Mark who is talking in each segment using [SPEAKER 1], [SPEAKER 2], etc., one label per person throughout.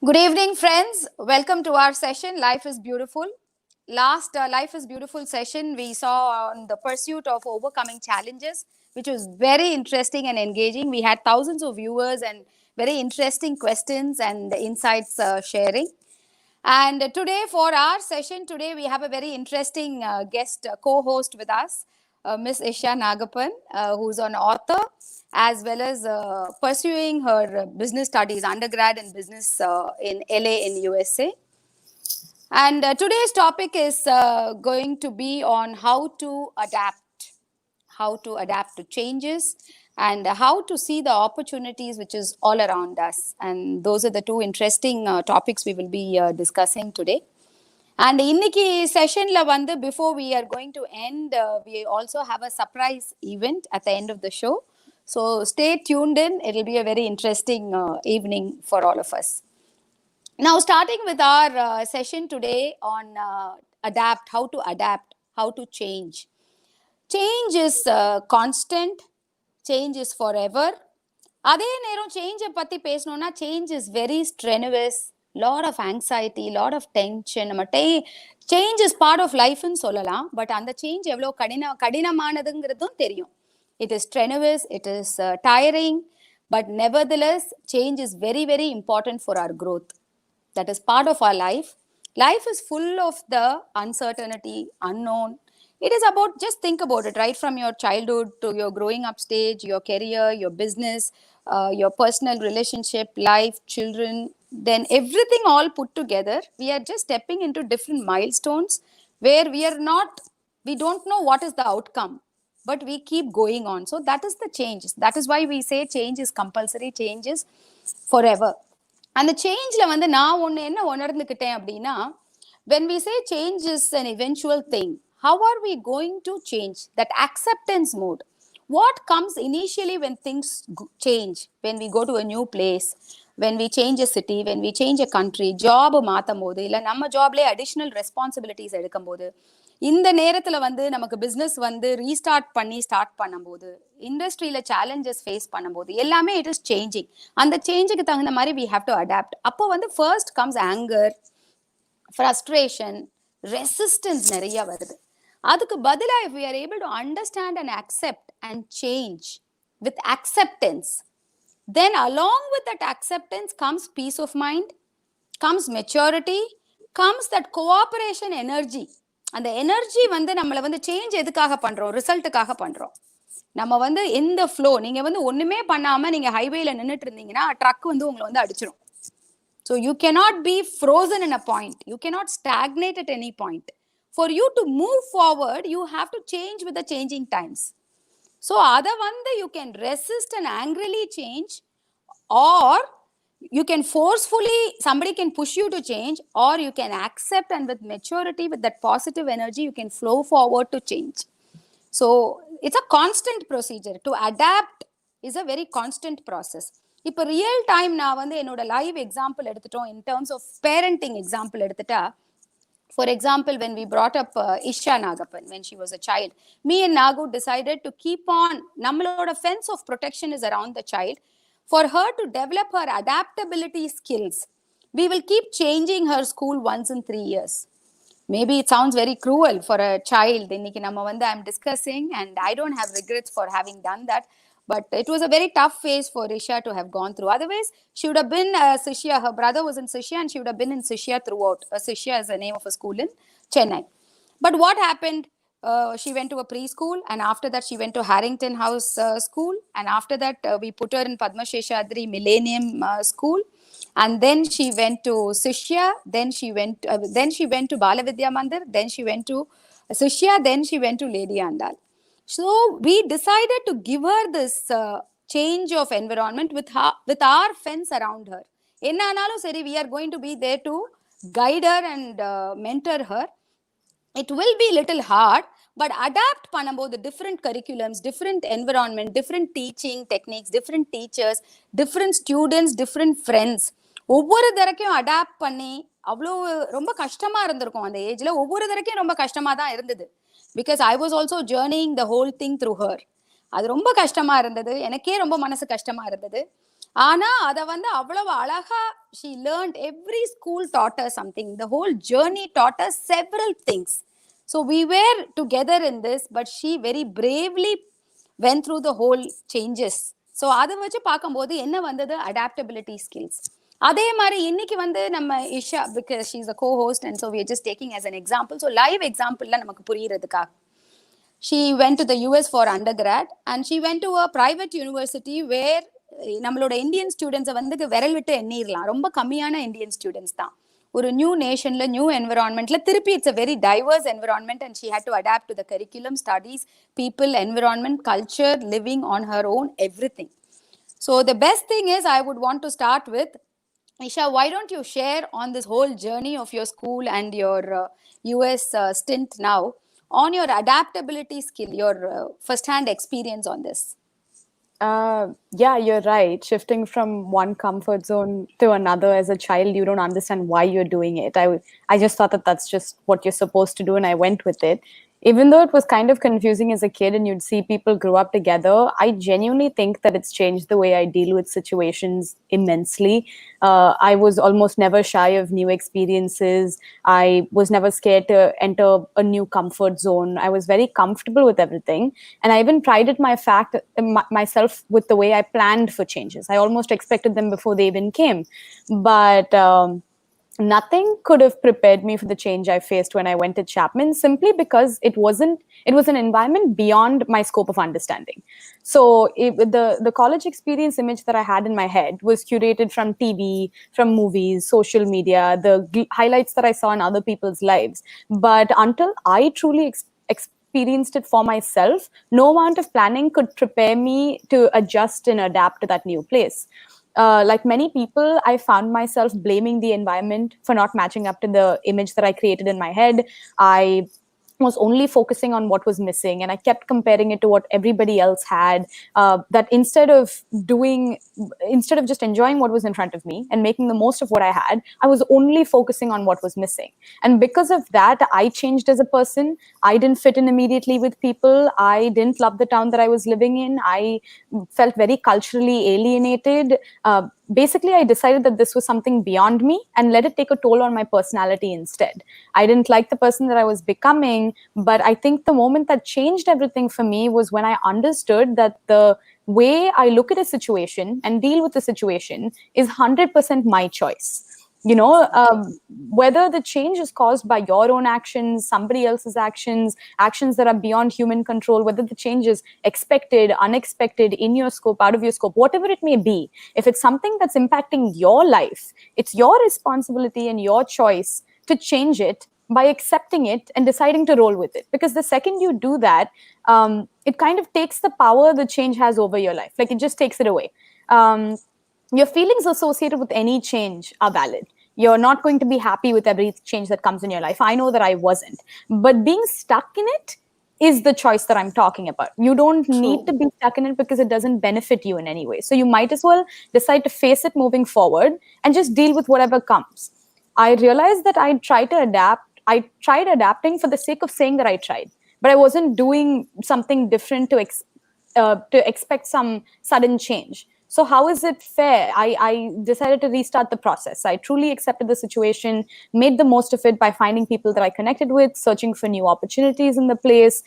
[SPEAKER 1] Good evening, friends. Welcome to our session, Life is Beautiful. Last Life is Beautiful session, we saw on the pursuit of overcoming challenges, which was very interesting and engaging. We had thousands of viewers and very interesting questions and insights sharing. And today, for our session, today we have a very interesting guest co-host with us, Miss Isha Nagapan, who's an author as well as pursuing her business studies, undergrad in business in LA in USA. And today's topic is going to be on how to adapt to changes, and how to see the opportunities which is all around us. And those are the two interesting topics we will be discussing today. And இன்னைக்கு செஷன்ல வந்து before we are going to end, we also have a surprise event at the end of the show. So stay tuned in. It'll be a very interesting evening for all of us. Now, starting with our session today on adapt, how to change. Change is constant, change is forever. அதே நேரம் சேஞ்சை பற்றி பேசணும்னா change is very strenuous, lot of anxiety, lot of tension. நம்ம change is part of லைஃப்னு சொல்லலாம், but அந்த change எவ்வளோ கடினமானதுங்கிறதும் தெரியும். It is strenuous, it is tiring, but nevertheless change is very very important for our growth. That is part of our life. Life is full of the uncertainty, unknown. It is about, just think about it, right from your childhood to your growing up stage, your career, your business, your personal relationship, life, children, then everything all put together, we are just stepping into different milestones where we don't know what is the outcome, but we keep going on. So that is the change. That is why we say change is compulsory, change is forever. அந்த சேஞ்சில் வந்து நான் என்ன உணர்ந்துக்கிட்டேன் அப்படின்னா, when we say change is an eventual thing, how are we going to change? That acceptance mode. What comes initially when things change? When we go to a new place, when we change a city, when we change a country, job மாற்றும் போது, இல்லை நம்ம ஜாப்லேயே additional responsibilities எடுக்கும் போது, இந்த நேரத்தில் வந்து நமக்கு பிஸ்னஸ் வந்து ரீஸ்டார்ட் பண்ணும்போது, இண்டஸ்ட்ரியில் சேலஞ்சஸ் ஃபேஸ் பண்ணும்போது எல்லாமே இட் இஸ் சேஞ்சிங். அந்த சேஞ்சுக்கு தகுந்த மாதிரி வி ஹாவ் டு அடாப்ட். அப்போ வந்து first comes anger, frustration, resistance நிறைய வருது. அதுக்கு பதிலாக if we are able to understand and accept and change with acceptance, then along with that acceptance comes peace of mind, comes maturity, comes that cooperation energy. அந்த energy வந்து நம்மளை வந்து change எதுக்காக பண்ணுறோம்? ரிசல்ட்டுக்காக பண்ணுறோம். நம்ம வந்து இந்த ஃப்ளோ, நீங்கள் வந்து ஒன்றுமே பண்ணாமல் நீங்கள் ஹைவேல நின்றுட்டு இருந்தீங்கன்னா ட்ரக் வந்து உங்களை வந்து அடிச்சிடும். So you cannot be frozen in a point. You cannot stagnate at any point. For you to move forward, you have to change with the changing times. So அதை வந்து you can resist and angrily change, or you can forcefully, somebody can push you to change, or you can accept, and with maturity, with that positive energy, you can flow forward to change. So it's a constant procedure. To adapt is a very constant process. இப்போ real time நான் வந்து என்னோட live example எடுத்துட்டோம். In terms of parenting example எடுத்துட்டா, for example, when we brought up Isha Nagapan, when she was a child, me and Nagu decided to keep on, nammaloda fence of protection is around the child. For her to develop her adaptability skills, we will keep changing her school once in 3 years. Maybe it sounds very cruel for a child. Inniki nama vandu I'm discussing, and I don't have regrets for having done that. But it was a very tough phase for Isha to have gone through. Otherwise, she would have been Sishya. Her brother was in Sishya, and she would have been in Sishya throughout. Sishya is the name of a school in Chennai. But what happened? She went to a preschool, and after that she went to Harrington House School, and after that we put her in Padma Sheshadri Millennium School, and then she went to Sishya, then she went to Balavidya Mandir, then she went to Sishya, then she went to Lady Andal. So we decided to give her this change of environment with our fence around her. Enna aanalum seri, we are going to be there to guide her and mentor her. It will be little hard, but adapt பண்ணும்போது different curriculums, different environment, different teaching techniques, different teachers, different students, different friends, ஒவ்வொரு தடவையும் adapt பண்ணி அவ்வளோ ரொம்ப கஷ்டமா இருந்திருக்கும். அந்த ஏஜ்ல ஒவ்வொரு தடவையும் ரொம்ப கஷ்டமா தான் இருந்தது. Because I was also journeying the whole thing through her. அது ரொம்ப கஷ்டமா இருந்தது, எனக்கே ரொம்ப மனசு கஷ்டமா இருந்தது. ஆனா அத வந்து அவ்வளவு அழகா she learned. Every school taught her something. The whole journey taught her several things. So we were together in this, but she very bravely went through the whole changes. So அதை வச்சு பார்க்கும்போது என்ன வந்தது, adaptability skills. அதே மாதிரி இன்னைக்கு வந்து நம்ம Isha, because she is a co-host and so we are just taking as an example. So live exampleல நமக்கு புரியுறதுக்காக she went to the US for undergrad and she went to a private university where நம்மளோட Indian ஸ்டூடெண்ட்ஸை வந்து விரல் விட்டு எண்ணிடலாம், ரொம்ப கம்மியான Indian students தான். ஒரு நியூ நேஷன்ல நியூ என்விரான்மெண்ட்ல திருப்பி it's a very diverse environment and she had to adapt to the curriculum, studies, people, environment, culture, living on her own, everything. So the best thing is I would want to start with Isha, why don't you share on this whole journey of your school and your US stint now on your adaptability skill, your first-hand experience on this?
[SPEAKER 2] Yeah, you're right. Shifting from one comfort zone to another as a child, you don't understand why you're doing it. I just thought that that's just what you're supposed to do, and I went with it. Even though it was kind of confusing as a kid and you'd see people grow up together, I genuinely think that it's changed the way I deal with situations immensely. I was almost never shy of new experiences. I was never scared to enter a new comfort zone. I was very comfortable with everything. And I even prided myself with the way I planned for changes. I almost expected them before they even came. But nothing could have prepared me for the change I faced when I went to Chapman, simply because it was an environment beyond my scope of understanding. So the college experience image that I had in my head was curated from TV, from movies, social media, the highlights that I saw in other people's lives. But until I truly experienced it for myself, no amount of planning could prepare me to adjust and adapt to that new place. Like many people, I found myself blaming the environment for not matching up to the image that I created in my head. I was only focusing on what was missing, and I kept comparing it to what everybody else had. That instead of just enjoying what was in front of me and making the most of what I had, I was only focusing on what was missing. And because of that, I changed as a person. I didn't fit in immediately with people. I didn't love the town that I was living in. I felt very culturally alienated. Basically, I decided that this was something beyond me and let it take a toll on my personality instead. I didn't like the person that I was becoming, but I think the moment that changed everything for me was when I understood that the way I look at a situation and deal with the situation is 100% my choice. You know, whether the change is caused by your own actions, somebody else's actions that are beyond human control, whether the change is expected, unexpected, in your scope, out of your scope, whatever it may be, if it's something that's impacting your life, it's your responsibility and your choice to change it by accepting it and deciding to roll with it. Because the second you do that, it kind of takes the power the change has over your life. Like, it just takes it away. Your feelings associated with any change are valid. You're not going to be happy with every change that comes in your life. I know that I wasn't. But being stuck in it is the choice that I'm talking about. You don't need to be stuck in it because it doesn't benefit you in any way. So you might as well decide to face it moving forward and just deal with whatever comes. I realized that I tried to adapt. I tried adapting for the sake of saying that I tried. But I wasn't doing something different to expect some sudden change. So how is it fair? I decided to restart the process. I truly accepted the situation, made the most of it by finding people that I connected with, searching for new opportunities in the place,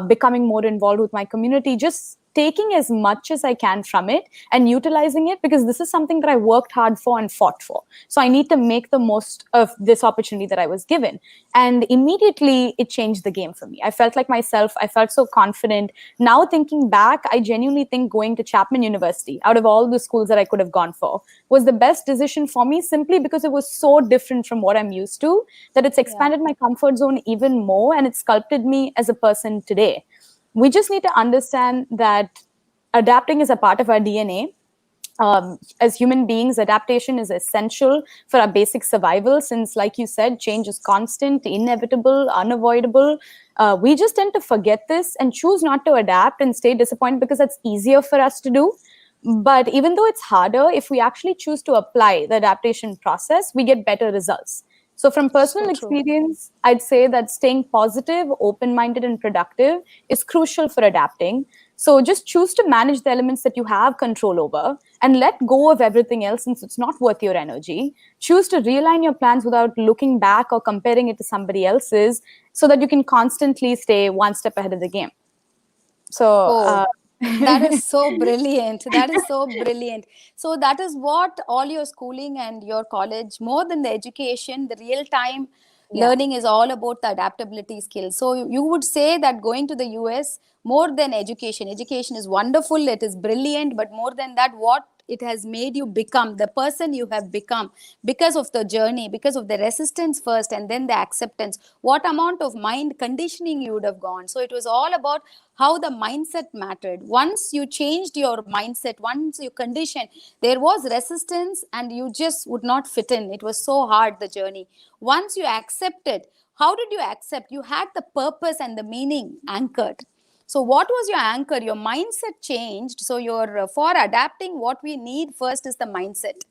[SPEAKER 2] becoming more involved with my community, just taking as much as I can from it and utilizing it, because this is something that I worked hard for and fought for. So I need to make the most of this opportunity that I was given. And immediately it changed the game for me. I felt like myself. I felt so confident. Now thinking back, I genuinely think going to Chapman University, out of all the schools that I could have gone for, was the best decision for me, simply because it was so different from what I'm used to, that it's expanded my comfort zone even more, and it sculpted me as a person today. We just need to understand that adapting is a part of our DNA. As human beings, adaptation is essential for our basic survival, since, like you said, change is constant, inevitable, unavoidable. We just tend to forget this and choose not to adapt and stay disappointed because that's easier for us to do. But even though it's harder, if we actually choose to apply the adaptation process, we get better results. So from personal experience, I'd say that staying positive, open-minded, and productive is crucial for adapting. So just choose to manage the elements that you have control over and let go of everything else since it's not worth your energy. Choose to realign your plans without looking back or comparing it to somebody else's so that you can constantly stay one step ahead of the game. So,
[SPEAKER 1] Oh, that is so brilliant. That is so brilliant. So that is what all your schooling and your college, more than the education, the real time
[SPEAKER 2] yeah.
[SPEAKER 1] learning is all about the adaptability skills. So you would say that going to the US more than education. Education is wonderful, it is brilliant, but more than that, what it has made you become, the person you have become because of the journey, because of the resistance first and then the acceptance, what amount of mind conditioning you would have gone. So it was all about how the mindset mattered. Once you changed your mindset, once you conditioned, there was resistance and you just would not fit in. It was so hard, the journey. Once you accepted, how did you accept? You had the purpose and the meaning anchored. So what was your anchor? Your mindset changed. So your for adapting, what we need first is the mindset.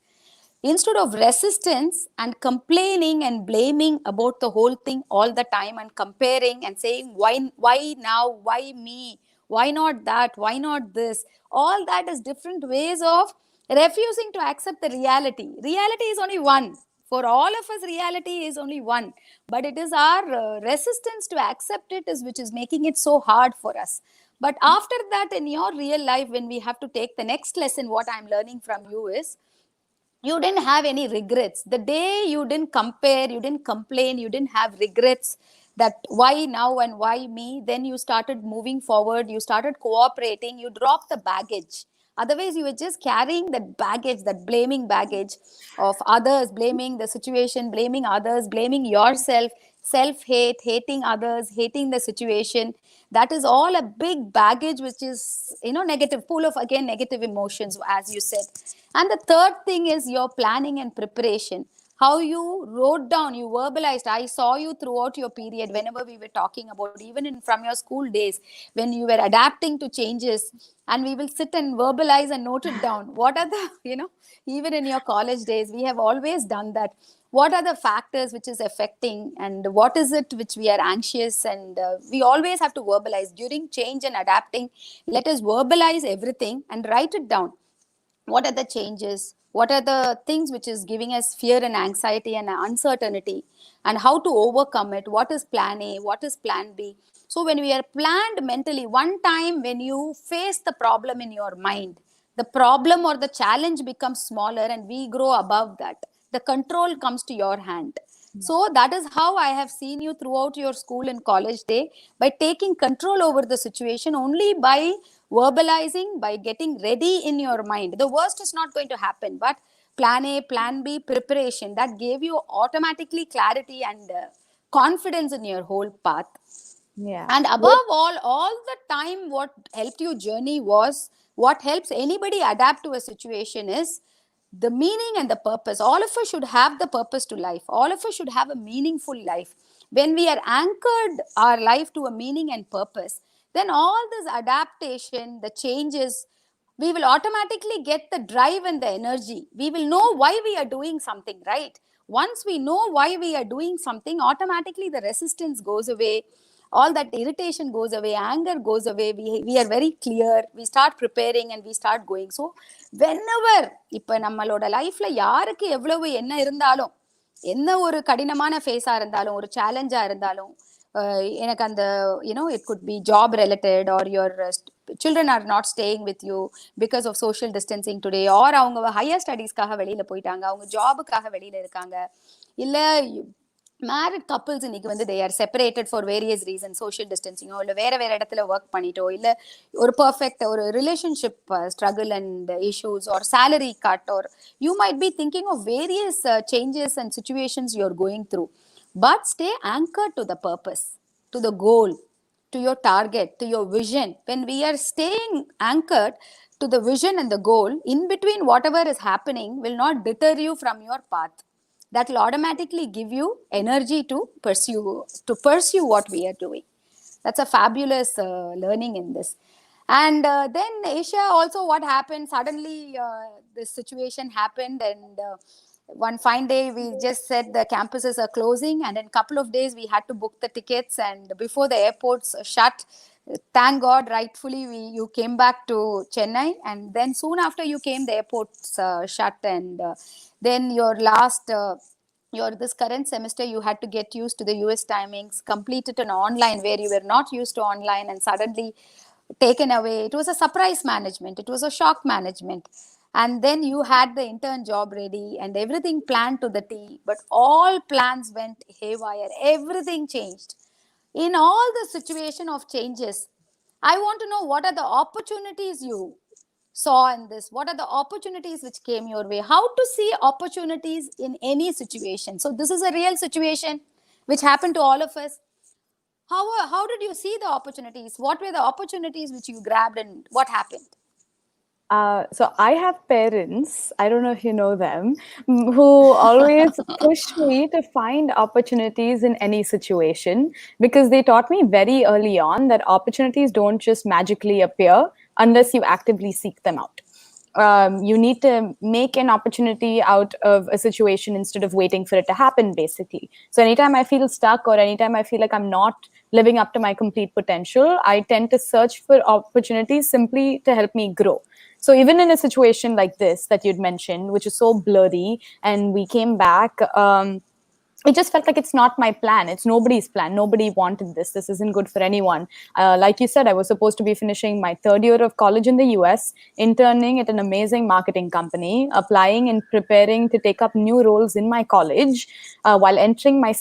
[SPEAKER 1] Instead of resistance and complaining and blaming about the whole thing all the time and comparing and saying why now, why me, why not that, why not this, all that is different ways of refusing to accept the reality. Reality is only one. For all of us, reality is only one, but it is our resistance to accept it is which is making it so hard for us. But after that, in your real life, when we have to take the next lesson, what I'm learning from you is you didn't have any regrets. The day you didn't compare, you didn't complain, you didn't have regrets that why now and why me, then you started moving forward, you started cooperating, you dropped the baggage. Otherwise, you were just carrying that baggage, that blaming baggage of others, blaming the situation, blaming others, blaming yourself, self hate, hating others, hating the situation. That is all a big baggage, which is, negative, full of again negative emotions, as you said. And the third thing is your planning and preparation. How you wrote down, you verbalized. I saw you throughout your period, whenever we were talking about, even in from your school days, when you were adapting to changes, and we will sit and verbalize and note it down. What are the, even in your college days, we have always done that. What are the factors which is affecting, and what is it which we are anxious, and we always have to verbalize during change and adapting. Let us verbalize everything and write it down. What are the changes, what are the things which is giving us fear and anxiety and uncertainty, and how to overcome it, what is plan A, what is plan B. So when we are planned mentally, one time when you face the problem in your mind, the problem or the challenge becomes smaller and we grow above that. The control comes to your hand. So that is how I have seen you throughout your school and college day, by taking control over the situation, only by verbalizing, by getting ready in your mind. The worst is not going to happen, but plan A, plan B, preparation, that gave you automatically clarity and confidence in your whole path.
[SPEAKER 2] Yeah.
[SPEAKER 1] And above all the time, what helped you journey was, what helps anybody adapt to a situation is the meaning and the purpose. All of us should have the purpose to life. All of us should have a meaningful life. When we are anchored our life to a meaning and purpose, then all this adaptation, the changes, we will automatically get the drive and the energy. We will know why we are doing something, right? Once we know why we are doing something, automatically the resistance goes away, all that irritation goes away, anger goes away. We are very clear, we start preparing and we start going. So whenever, இப்ப நம்மளோட லைஃப்ல யாருக்கு எவ்வளவு என்ன இருந்தாலும், என்ன ஒரு கடினமான ஃபேஸா இருந்தாலும், ஒரு சேலஞ்சா இருந்தாலும், எனக்கு அந்த it could be job related, or your children are not staying with you because of social distancing today, or அவங்க ஹையர் ஸ்டடீஸ்க்காக வெளியில போயிட்டாங்க, அவங்க ஜாபுக்காக வெளியில இருக்காங்க, இல்ல மேரிட் கப்புள்ஸ் இன்னைக்கு வந்து they are separated for various reasons, social distancing, இல்ல வேற வேற இடத்துல ஒர்க் பண்ணிட்டோ, இல்ல ஒரு பெர்ஃபெக்ட் ஒரு relationship struggle and issues, or salary cut, or you might be thinking of various changes and situations you're going through. But stay anchored to the purpose, to the goal, to your target, to your vision. When we are staying anchored to the vision and the goal, in between whatever is happening will not deter you from your path. That will automatically give you energy to pursue what we are doing. That's a fabulous learning in this. And then Asia also, what happened suddenly, this situation happened, and one fine day we just said the campuses are closing, and in a couple of days we had to book the tickets, and before the airports shut, Thank God, rightfully, you came back to Chennai, and then soon after you came, the airports shut, and then your this current semester, you had to get used to the US timings, complete it on online where you were not used to online, and suddenly taken away. It was a surprise management, it was a shock management. And then you had the intern job ready and everything planned to the T, but all plans went haywire, everything changed. In all the situation of changes, I want to know what are the opportunities you saw in this, what are the opportunities which came your way, how to see opportunities in any situation. So this is a real situation which happened to all of us. How did you see the opportunities? What were the opportunities which you grabbed and what happened?
[SPEAKER 2] So I have parents, I don't know if you know them, who always push me to find opportunities in any situation because they taught me very early on that opportunities don't just magically appear unless you actively seek them out. You need to make an opportunity out of a situation instead of waiting for it to happen, basically. So anytime I feel stuck or anytime I feel like I'm not living up to my complete potential, I tend to search for opportunities simply to help me grow. So even in a situation like this that you'd mentioned, which is so blurry, and we came back, it just felt like it's not my plan. It's nobody's plan. Nobody wanted this. This isn't good for anyone. Like you said, I was supposed to be finishing my third year of college in the US, interning at an amazing marketing company, applying and preparing to take up new roles in my college while entering my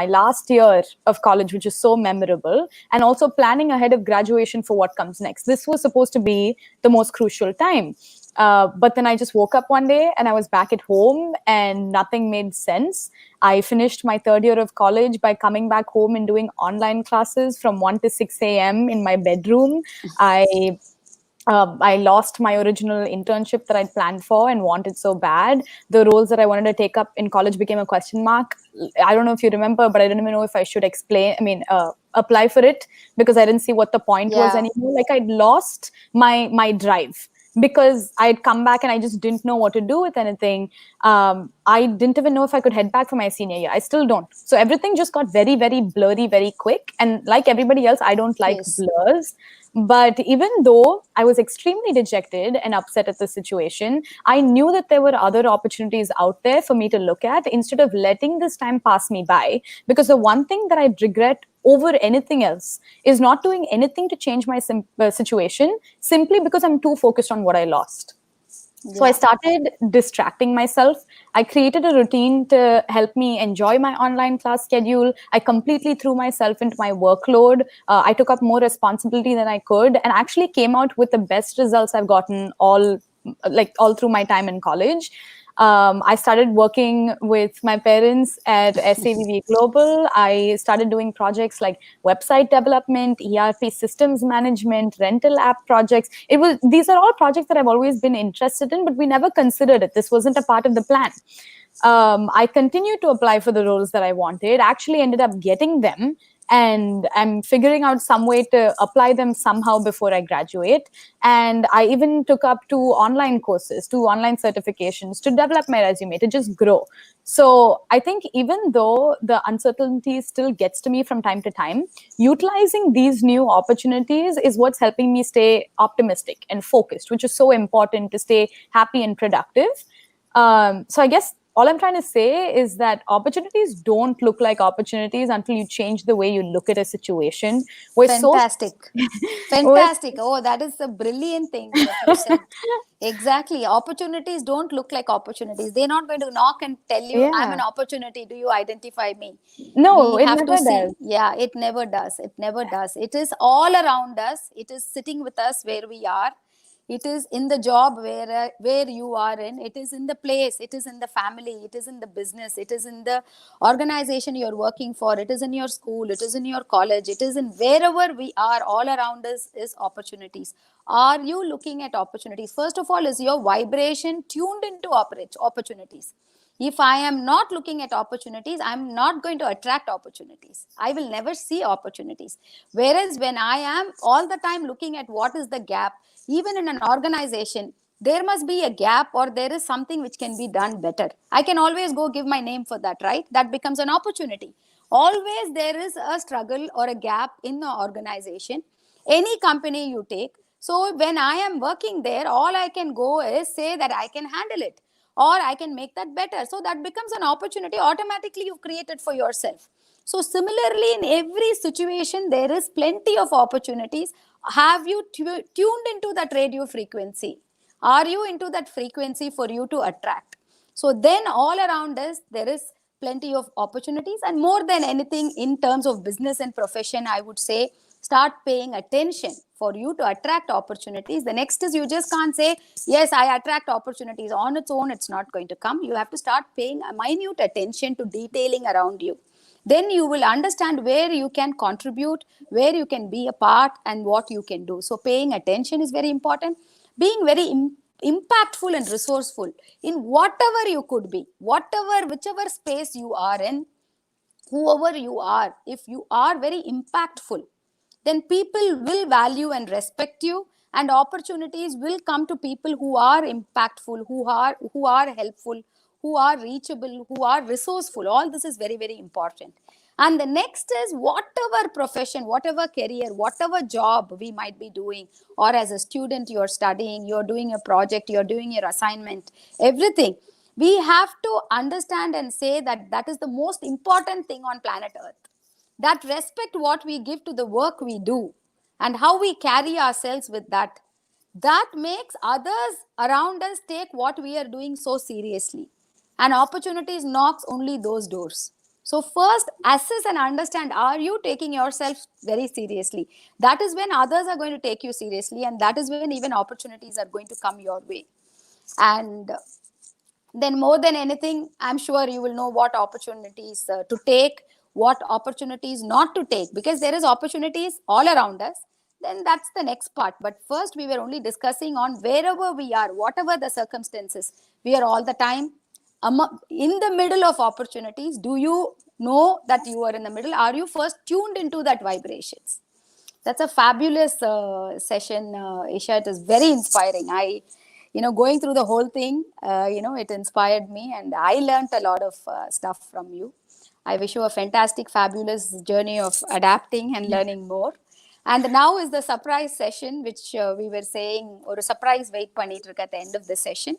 [SPEAKER 2] last year of college, which is so memorable, and also planning ahead of graduation for what comes next. This was supposed to be the most crucial time. But then I just woke up one day and I was back at home and nothing made sense. I finished my third year of college by coming back home and doing online classes from 1 to 6 a.m. in my bedroom. I lost my original internship that I'd planned for and wanted so bad. The roles that I wanted to take up in college became a question mark. I don't know if you remember, but I didn't even know if I should apply for it because I didn't see what the point was
[SPEAKER 1] Yeah.
[SPEAKER 2] anymore. Like I'd lost my drive because I'd come back and I just didn't know what to do with anything. I didn't even know if I could head back for my senior year. I still don't. So everything just got very, very blurry, very quick. And like everybody else, I don't like
[SPEAKER 1] Yes.
[SPEAKER 2] blurs. But even though I was extremely dejected and upset at the situation, I knew that there were other opportunities out there for me to look at instead of letting this time pass me by. Because the one thing that I regret over anything else is not doing anything to change my situation simply because I'm too focused on what I lost. So I
[SPEAKER 1] Yeah.
[SPEAKER 2] started distracting myself. I created a routine to help me enjoy my online class schedule. I completely threw myself into my workload. I took up more responsibility than I could and actually came out with the best results I've gotten all through my time in college. I started working with my parents at SAVV Global. I started doing projects like website development, ERP systems management, rental app projects. These are all projects that I've always been interested in, but we never considered it. This wasn't a part of the plan. I continued to apply for the roles that I wanted, actually ended up getting them, and I'm figuring out some way to apply them somehow before I graduate. And I even took up two online courses, two online certifications to develop my resume, to just grow. So I think even though the uncertainty still gets to me from time to time, utilizing these new opportunities is what's helping me stay optimistic and focused, which is so important to stay happy and productive. So I guess all I'm trying to say is that opportunities don't look like opportunities until you change the way you look at a situation. We're so
[SPEAKER 1] Fantastic.
[SPEAKER 2] we're,
[SPEAKER 1] Fantastic. Oh, that is the brilliant thing what you said. Exactly. Opportunities don't look like opportunities. They're not going to knock and tell you, I'm
[SPEAKER 2] yeah.
[SPEAKER 1] an opportunity. Do you identify me?
[SPEAKER 2] No,
[SPEAKER 1] We
[SPEAKER 2] it
[SPEAKER 1] have to
[SPEAKER 2] never
[SPEAKER 1] see.
[SPEAKER 2] does.
[SPEAKER 1] Yeah, it never does. It never does. It is all around us. It is sitting with us where we are. It is in the job where you are in. It is in the place. It is in the family. It is in the business. It is in the organization you're working for. It is in your school. It is in your college. It is in wherever we are. All around us is opportunities. Are you looking at opportunities? First of all, is your vibration tuned into opportunities? If I am not looking at opportunities, I'm not going to attract opportunities. I will never see opportunities. Whereas when I am all the time looking at what is the gap, even in an organization, there must be a gap or there is something which can be done better. I can always go give my name for that, right? That becomes an opportunity. Always there is a struggle or a gap in the organization. any company you take. So when I am working there, all I can go is say that I can handle it or I can make that better. So that becomes an opportunity automatically you've created for yourself. So similarly, in every situation, there is plenty of opportunities. Have you tuned into that radio frequency? Are you into that frequency for you to attract? So then all around us, there is plenty of opportunities. And more than anything, in terms of business and profession, I would say start paying attention for you to attract opportunities. The next is you just can't say, yes, I attract opportunities. On its own, it's not going to come. You have to start paying a minute attention to detailing around you. Then you will understand where you can contribute, where you can be a part, and what you can do. So paying attention is very important. Being very impactful and resourceful in whatever you could be, whichever space you are in, whoever you are. If you are very impactful, then people will value and respect you, and opportunities will come to people who are impactful, who are helpful, who are reachable, who are resourceful. All this is very, very important. And the next is, whatever profession, whatever career, whatever job we might be doing, or as a student you're studying, you're doing a project, you're doing your assignment, everything, we have to understand and say that that is the most important thing on planet Earth. That respect what we give to the work we do and how we carry ourselves with that, that makes others around us take what we are doing so seriously. And opportunities knocks only those doors. So first assess and understand, are you taking yourself very seriously? That is when others are going to take you seriously, and that is when even opportunities are going to come your way. And then more than anything, I'm sure you will know what opportunities to take, what opportunities not to take, because there is opportunities all around us. Then that's the next part. But first, we were only discussing on wherever we are, whatever the circumstances, we are all the time in the middle of opportunities. Do you know that you are in the middle? Are you first tuned into that vibrations? That's a fabulous session, Isha. It is very inspiring. Going through the whole thing, it inspired me, and I learned a lot of stuff from you. I wish you a fantastic, fabulous journey of adapting and learning more. And now is the surprise session, which we were saying, or a surprise wait pannit at the end of the session.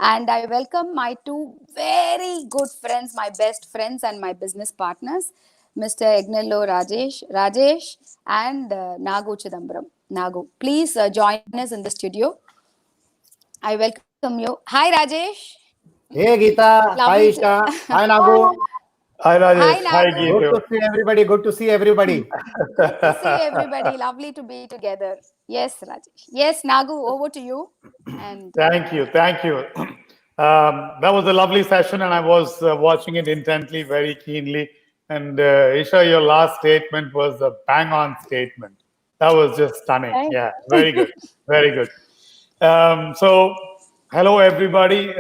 [SPEAKER 1] And I welcome my two very good friends, my best friends and my business partners, Mr. Egnello Rajesh and Nagu Chidambaram. Nagu, please join us in the studio. I welcome you. Hi, Rajesh.
[SPEAKER 3] Hey, Geeta. Hi, Isha. Hi, Nagu.
[SPEAKER 4] Hi, Rajesh.
[SPEAKER 1] Hi,
[SPEAKER 4] Hi,
[SPEAKER 1] Nagu.
[SPEAKER 3] Good to see everybody. Good to see everybody.
[SPEAKER 1] Good to see everybody. Lovely to be together. Yes, Rajesh. Yes, Nagu, over to you. And
[SPEAKER 4] Thank you. Thank you. That was a lovely session, and I was watching it intently, very keenly. And Isha, your last statement was a bang-on statement. That was just stunning.
[SPEAKER 2] Thanks.
[SPEAKER 4] Yeah, very good. Very good. So, hello, everybody,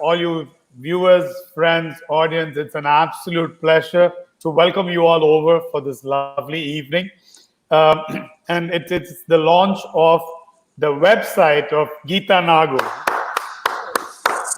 [SPEAKER 4] all you viewers, friends, audience. It's an absolute pleasure to welcome you all over for this lovely evening. And it's the launch of the website of Geeta Nagu.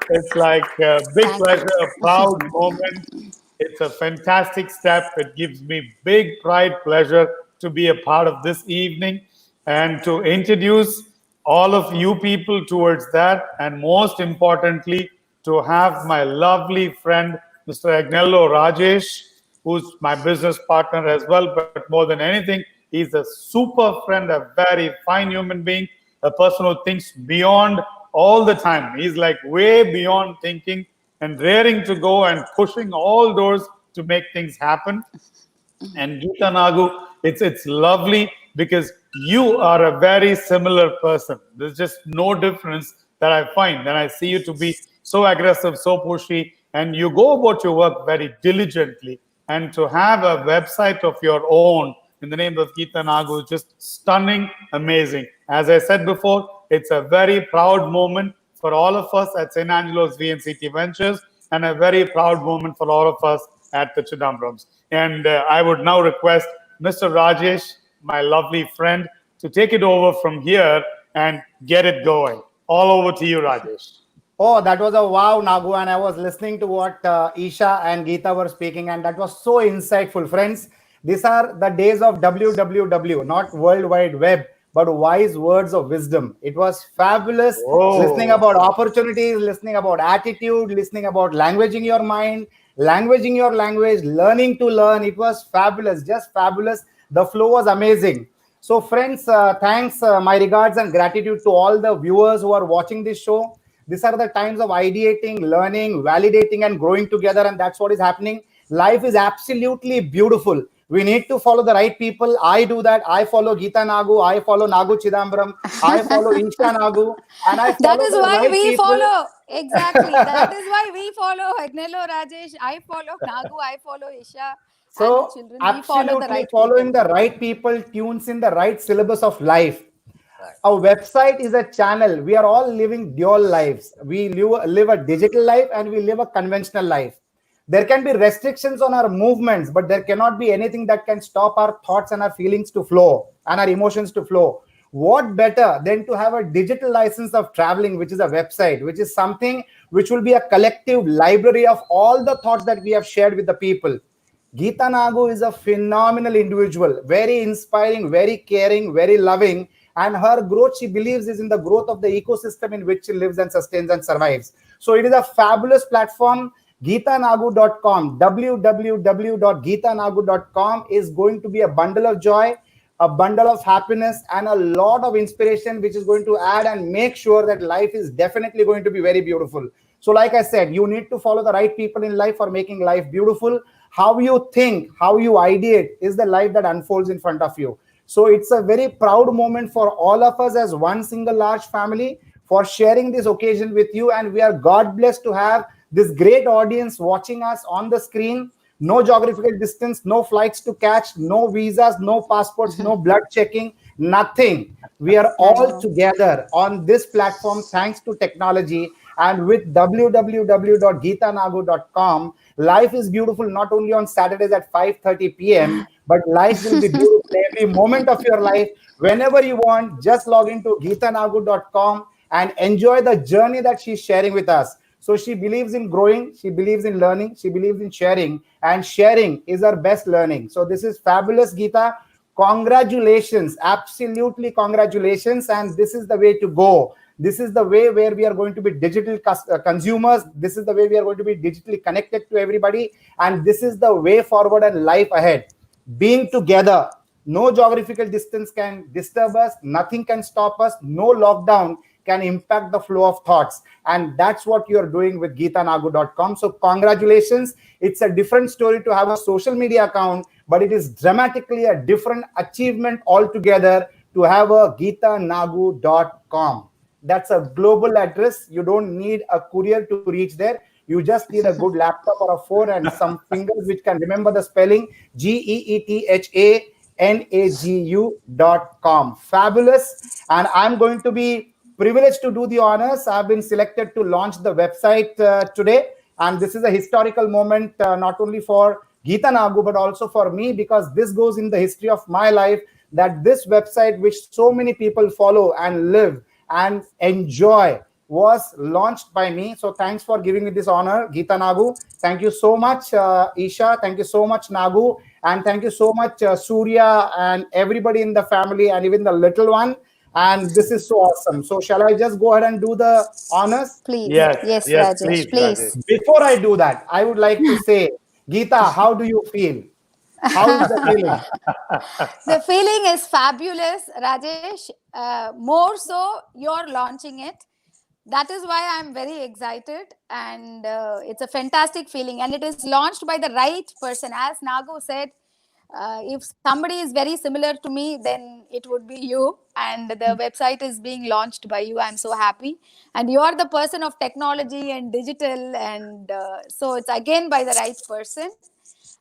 [SPEAKER 4] It's like a big pleasure, a proud moment. It's a fantastic step. It gives me big pride, pleasure to be a part of this evening and to introduce all of you people towards that. And most importantly, to have my lovely friend, Mr. Agnello Rajesh, who's my business partner as well. But more than anything, he's a super friend, a very fine human being, a person who thinks beyond all the time. He's like way beyond thinking and raring to go and pushing all doors to make things happen. And Geeta Nagu, it's lovely because you are a very similar person. There's just no difference that I find. And I see you to be so aggressive, so pushy, and you go about your work very diligently. And to have a website of your own in the name of Geeta Nagu is just stunning, amazing. As I said before, it's a very proud moment for all of us at St. Angelo's VNCT Ventures, and a very proud moment for all of us at the Chidambarams. And I would now request Mr. Rajesh, my lovely friend, to take it over from here and get it going. All over to you, Rajesh.
[SPEAKER 3] Oh, that was a wow, Nagu. And I was listening to what Isha and Geeta were speaking, and that was so insightful. Friends, These are the days of WWW, not World Wide Web, but wise words of wisdom. It was fabulous listening
[SPEAKER 4] Oh,
[SPEAKER 3] about opportunities, listening about attitude, listening about languaging your mind, languaging your language, learning to learn. It was fabulous, just fabulous. The flow was amazing. So, friends, thanks, my regards and gratitude to all the viewers who are watching this show. These are the times of ideating, learning, validating, and growing together, and that's what is happening. Life is absolutely beautiful. We need to follow the right people. I do that. I follow Geeta Nagu. I follow Nagu Chidambaram. I follow Isha Nagu. And I
[SPEAKER 1] That
[SPEAKER 3] follow
[SPEAKER 1] is
[SPEAKER 3] the
[SPEAKER 1] why
[SPEAKER 3] right
[SPEAKER 1] we
[SPEAKER 3] people.
[SPEAKER 1] follow. Exactly. That is why we follow Agnello Rajesh. I follow Nagu. I follow Isha and the
[SPEAKER 3] So,
[SPEAKER 1] children. We follow the
[SPEAKER 3] absolutely
[SPEAKER 1] right
[SPEAKER 3] following
[SPEAKER 1] people.
[SPEAKER 3] the right people tunes in the right syllabus of life. A website is a channel. We are all living dual lives. We live a digital life and we live a conventional life. There can be restrictions on our movements, but there cannot be anything that can stop our thoughts and our feelings to flow and our emotions to flow. What better than to have a digital license of traveling, which is a website, which is something which will be a collective library of all the thoughts that we have shared with the people. Geeta Nagu is a phenomenal individual, very inspiring, very caring, very loving. And her growth, she believes, is in the growth of the ecosystem in which she lives and sustains and survives. So it is a fabulous platform. GeetaNagu.com, www.geetanagu.com is going to be a bundle of joy, a bundle of happiness, and a lot of inspiration, which is going to add and make sure that life is definitely going to be very beautiful. So, like I said, you need to follow the right people in life for making life beautiful. How you think, how you ideate is the life that unfolds in front of you. So, it's a very proud moment for all of us as one single large family for sharing this occasion with you. And we are God blessed to have this great audience watching us on the screen. No geographical distance, no flights to catch, no visas, no passports, no blood checking, nothing. We are
[SPEAKER 1] I
[SPEAKER 3] all
[SPEAKER 1] know.
[SPEAKER 3] together on this platform thanks to technology. And with www.geetanagu.com, life is beautiful not only on Saturdays at 5:30 p.m., but life will be beautiful every moment of your life. Whenever you want, just log into geetanagu.com and enjoy the journey that she's sharing with us. So she believes in growing, she believes in learning, she believes in sharing, and sharing is her best learning. So this is fabulous, Geeta. Congratulations, absolutely congratulations. And this is the way to go. This is the way where we are going to be digital consumers. This is the way we are going to be digitally connected to everybody. And this is the way forward and life ahead. Being together, no geographical distance can disturb us, nothing can stop us, no lockdown can impact the flow of thoughts. And that's what you're doing with geetanagu.com. So, congratulations. It's a different story to have a social media account, but it is dramatically a different achievement altogether to have a geetanagu.com. That's a global address. You don't need a courier to reach there. You just need a good laptop or a phone and some fingers which can remember the spelling geethanagu.com. Fabulous. And I'm going to be privileged to do the honors. I've been selected to launch the website today. And this is a historical moment, not only for Geeta Nagu, but also for me, because this goes in the history of my life, that this website, which so many people follow and live and enjoy, was launched by me. So thanks for giving me this honor, Geeta Nagu. Thank you so much, Isha. Thank you so much, Nagu. And thank you so much, Surya, and everybody in the family, and even the little one. And this is so awesome. So shall I just go ahead and do the honors?
[SPEAKER 1] Please.
[SPEAKER 4] yes,
[SPEAKER 1] Yes,
[SPEAKER 4] yes,
[SPEAKER 1] Rajesh.
[SPEAKER 4] please, Rajesh.
[SPEAKER 1] Please.
[SPEAKER 3] Before I do that, I would like to say, Geeta, how do you feel? How is the feeling?
[SPEAKER 1] The feeling is fabulous, Rajesh. More so, you're launching it. That is why I'm very excited, and it's a fantastic feeling. And it is launched by the right person, as Nagu said. If somebody is very similar to me, then it would be you. And the website is being launched by you. I'm so happy. And you are the person of technology and digital, and so it's again by the right person.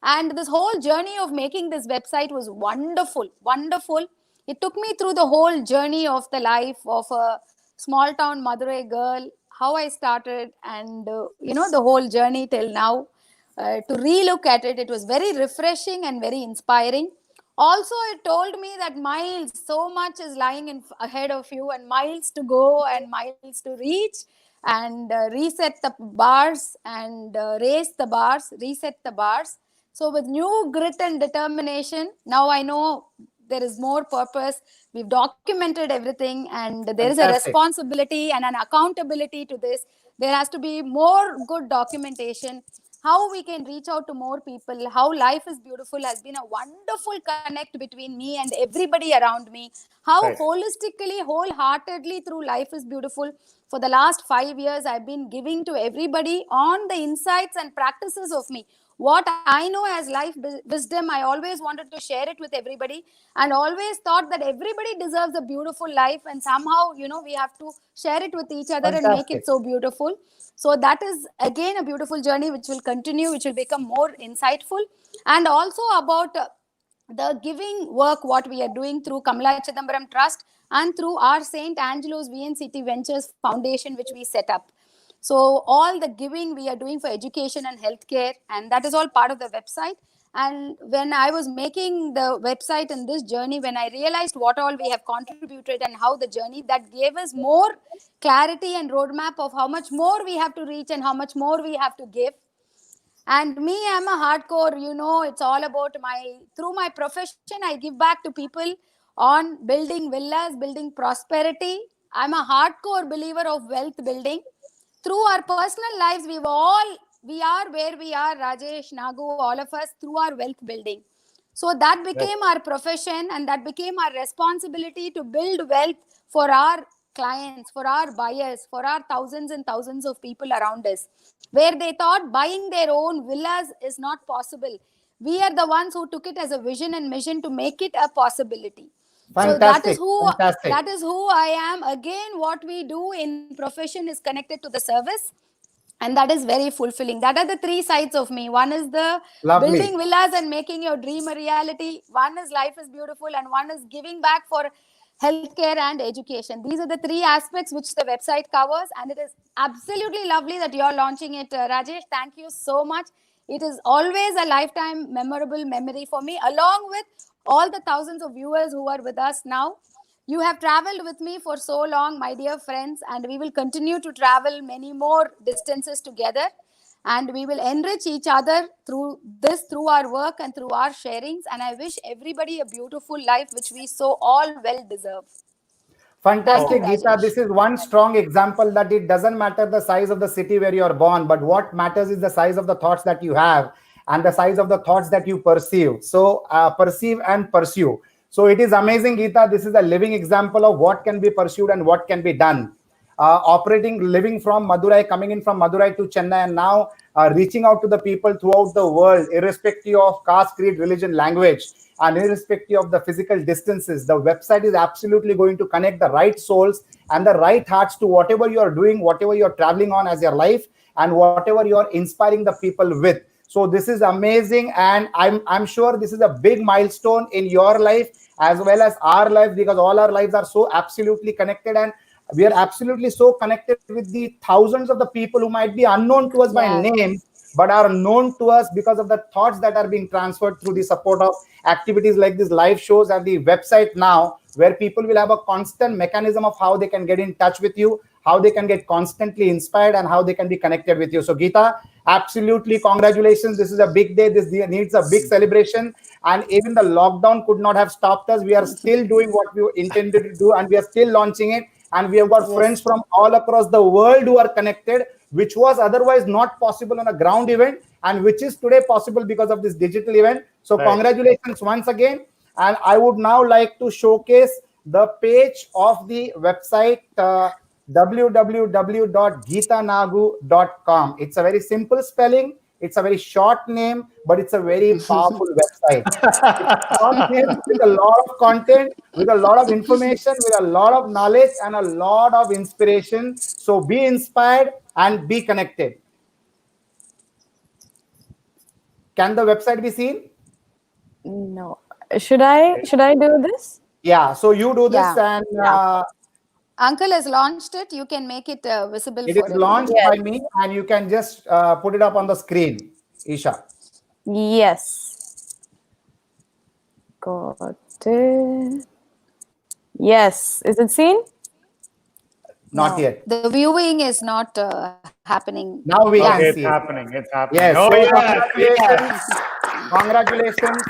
[SPEAKER 1] And this whole journey of making this website was wonderful, wonderful. It took me through the whole journey of the life of a small town Madurai girl, how I started, and the whole journey till now. To relook at it, it was very refreshing and very inspiring. Also, it told me that miles, so much is lying ahead of you, and miles to go and miles to reach, and reset the bars and raise the bars, reset the bars. So with new grit and determination, now I know there is more purpose. We've documented everything, and there is a
[SPEAKER 3] Fantastic.
[SPEAKER 1] responsibility and an accountability to this. There has to be more good documentation. How we can reach out to more people, how life is beautiful has been a wonderful connect between me and everybody around me. How
[SPEAKER 4] Right.
[SPEAKER 1] holistically, wholeheartedly through life is beautiful. For the last 5 years, I've been giving to everybody on the insights and practices of me. What I know as life wisdom, I always wanted to share it with everybody, and always thought that everybody deserves a beautiful life, and somehow, we have to share it with each other and make it
[SPEAKER 3] Fantastic.
[SPEAKER 1] so beautiful. So that is again a beautiful journey which will continue, which will become more insightful. And also about the giving work what we are doing through Kamala Chidambaram Trust and through our St. Angelo's VNCT Ventures Foundation, which we set up. So all the giving we are doing for education and healthcare, and that is all part of the website. And when I was making the website in this journey, when I realized what all we have contributed and how the journey, that gave us more clarity and roadmap of how much more we have to reach and how much more we have to give. And me, I'm a hardcore, it's all about through my profession, I give back to people on building villas, building prosperity. I'm a hardcore believer of wealth building. Through our personal lives, we are where we are, Rajesh, Nagu, all of us, through our wealth building. So that
[SPEAKER 4] Right.
[SPEAKER 1] became our profession, and that became our responsibility to build wealth for our clients, for our buyers, for our thousands and thousands of people around us, where they thought buying their own villas is not possible. We are the ones who took it as a vision and mission to make it a possibility. So that is
[SPEAKER 3] Fantastic.
[SPEAKER 1] who
[SPEAKER 3] Fantastic.
[SPEAKER 1] that is who I am. Again, what we do in profession is connected to the service, and that is very fulfilling. That are the three sides of me. One is the
[SPEAKER 3] Lovely.
[SPEAKER 1] building villas and making your dream a reality. One is life is beautiful, and one is giving back for healthcare and education. These are the three aspects which the website covers, and it is absolutely lovely that you're launching it, Rajesh. Thank you so much. It is always a lifetime memorable memory for me, along with all the thousands of viewers who are with us now. You have traveled with me for so long, my dear friends, and we will continue to travel many more distances together. And we will enrich each other through this, through our work and through our sharings. And I wish everybody a beautiful life, which we so all well deserve. Thank you,
[SPEAKER 3] Fantastic, Geeta.
[SPEAKER 1] Rajesh.
[SPEAKER 3] This is one strong example that it doesn't matter the size of the city where you are born, but what matters is the size of the thoughts that you have and the size of the thoughts that you perceive. So, perceive and pursue. So, it is amazing, Geeta. This is a living example of what can be pursued and what can be done. Living from Madurai, coming in from Madurai to Chennai, and now reaching out to the people throughout the world, irrespective of caste, creed, religion, language, and irrespective of the physical distances. The website is absolutely going to connect the right souls and the right hearts to whatever you are doing, whatever you are traveling on as your life, and whatever you are inspiring the people with. So this is amazing, and I'm sure this is a big milestone in your life as well as our life, because all our lives are so absolutely connected, and we are absolutely so connected with the thousands of the people who might be unknown to us by
[SPEAKER 1] Yeah.
[SPEAKER 3] name, but are known to us because of the thoughts that are being transferred through the support of activities like these live shows and the website now, where people will have a constant mechanism of how they can get in touch with you, how they can get constantly inspired, and how they can be connected with you. So, Geeta, absolutely congratulations. This is a big day. This needs a big celebration. And even the lockdown could not have stopped us. We are still doing what we intended to do, and we are still launching it. And we have got friends
[SPEAKER 1] Yes.
[SPEAKER 3] from all across the world who are connected, which was otherwise not possible on a ground event, and which is today possible because of this digital event. So,
[SPEAKER 4] Right.
[SPEAKER 3] congratulations once again. And I would now like to showcase the page of the website, www.geetanagu.com. It's a very simple spelling, it's a very short name, but it's a very powerful website. It's a short name with a lot of content, with a lot of information, with a lot of knowledge, and a lot of inspiration. So be inspired and be connected. Can the website be seen?
[SPEAKER 2] No. Should I do this?
[SPEAKER 3] Yeah, so you do this,
[SPEAKER 1] Yeah.
[SPEAKER 3] and
[SPEAKER 1] Uncle has launched it. You can make it visible
[SPEAKER 3] it
[SPEAKER 1] for
[SPEAKER 3] is launched
[SPEAKER 1] everybody.
[SPEAKER 3] by
[SPEAKER 2] Yes.
[SPEAKER 3] me, and you can just put it up on the screen, Isha.
[SPEAKER 2] Yes. Got it. Yes. Is it seen?
[SPEAKER 3] Not
[SPEAKER 1] No,
[SPEAKER 3] yet.
[SPEAKER 1] the viewing is not happening.
[SPEAKER 3] Now we
[SPEAKER 1] Yeah.
[SPEAKER 3] can
[SPEAKER 4] Okay, it's
[SPEAKER 3] see it.
[SPEAKER 4] happening. It's happening.
[SPEAKER 3] Yes.
[SPEAKER 4] Oh,
[SPEAKER 3] So
[SPEAKER 4] yes.
[SPEAKER 3] congratulations.
[SPEAKER 4] Yes.
[SPEAKER 3] Congratulations.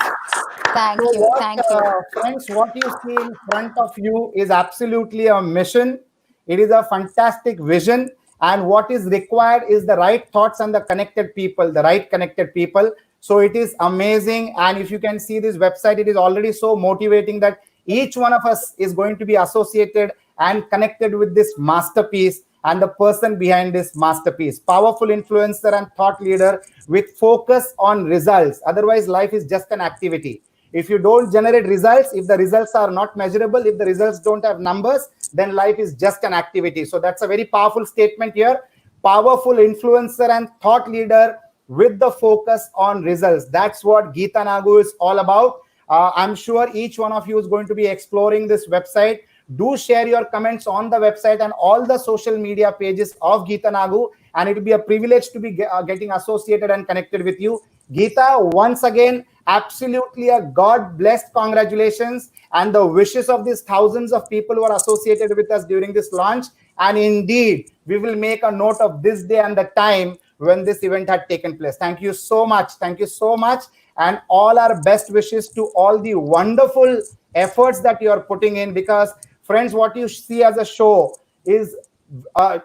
[SPEAKER 1] Thank
[SPEAKER 3] So
[SPEAKER 1] you. Thank you.
[SPEAKER 3] friends, what you see in front of you is absolutely a mission. It is a fantastic vision. And what is required is the right thoughts and the connected people, the right connected people. So it is amazing. And if you can see this website, it is already so motivating that each one of us is going to be associated and connected with this masterpiece and the person behind this masterpiece. Powerful influencer and thought leader with focus on results. Otherwise, life is just an activity. If you don't generate results, if the results are not measurable, if the results don't have numbers, then life is just an activity. So that's a very powerful statement here. Powerful influencer and thought leader with the focus on results. That's what Geeta Nagu is all about. I'm sure each one of you is going to be exploring this website. Do share your comments on the website and all the social media pages of Geeta Nagu, and it will be a privilege to be getting associated and connected with you. Geeta, once again, absolutely a God-blessed congratulations and the wishes of these thousands of people who are associated with us during this launch. And indeed, we will make a note of this day and the time when this event had taken place. Thank you so much. Thank you so much. And all our best wishes to all the wonderful efforts that you are putting in, because friends, what you see as a show is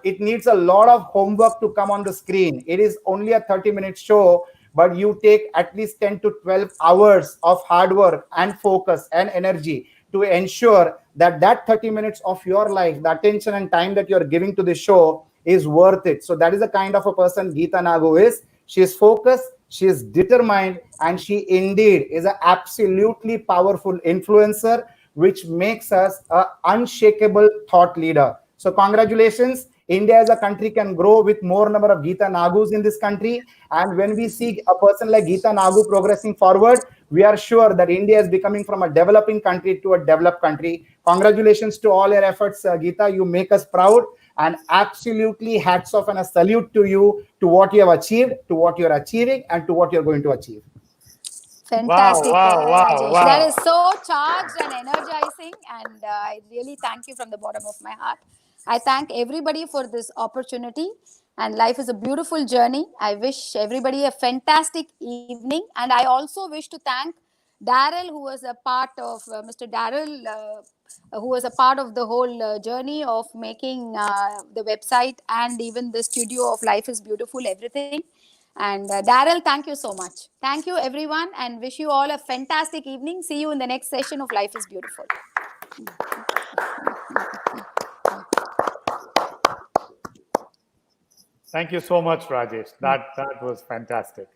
[SPEAKER 3] it needs a lot of homework to come on the screen. It is only a 30-minute show, but you take at least 10 to 12 hours of hard work and focus and energy to ensure that that 30 minutes of your life, the attention and time that you're giving to the show is worth it. So that is the kind of a person Geeta Nagu is. She is focused, she is determined, and she indeed is an absolutely powerful influencer, which makes us an unshakable thought leader. So congratulations. India as a country can grow with more number of Geeta Nagus in this country. And when we see a person like Geeta Nagu progressing forward, we are sure that India is becoming from a developing country to a developed country. Congratulations to all your efforts, Geeta. You make us proud. And absolutely hats off and a salute to you, to what you have achieved, to what you're achieving, and to what you're going to achieve.
[SPEAKER 1] Fantastic,
[SPEAKER 4] Wow.
[SPEAKER 1] Rajesh. That is so charged and energizing, and I really thank you from the bottom of my heart. I thank everybody for this opportunity, and life is a beautiful journey. I wish everybody a fantastic evening, and I also wish to thank Daryl, who was a part of Mr. Daryl, who was a part of the whole journey of making the website and even the studio of Life is Beautiful, everything. And Daryl, thank you so much. Thank you, everyone, and wish you all a fantastic evening. See you in the next session of Life is Beautiful.
[SPEAKER 4] Thank you so much, Rajesh. That was fantastic.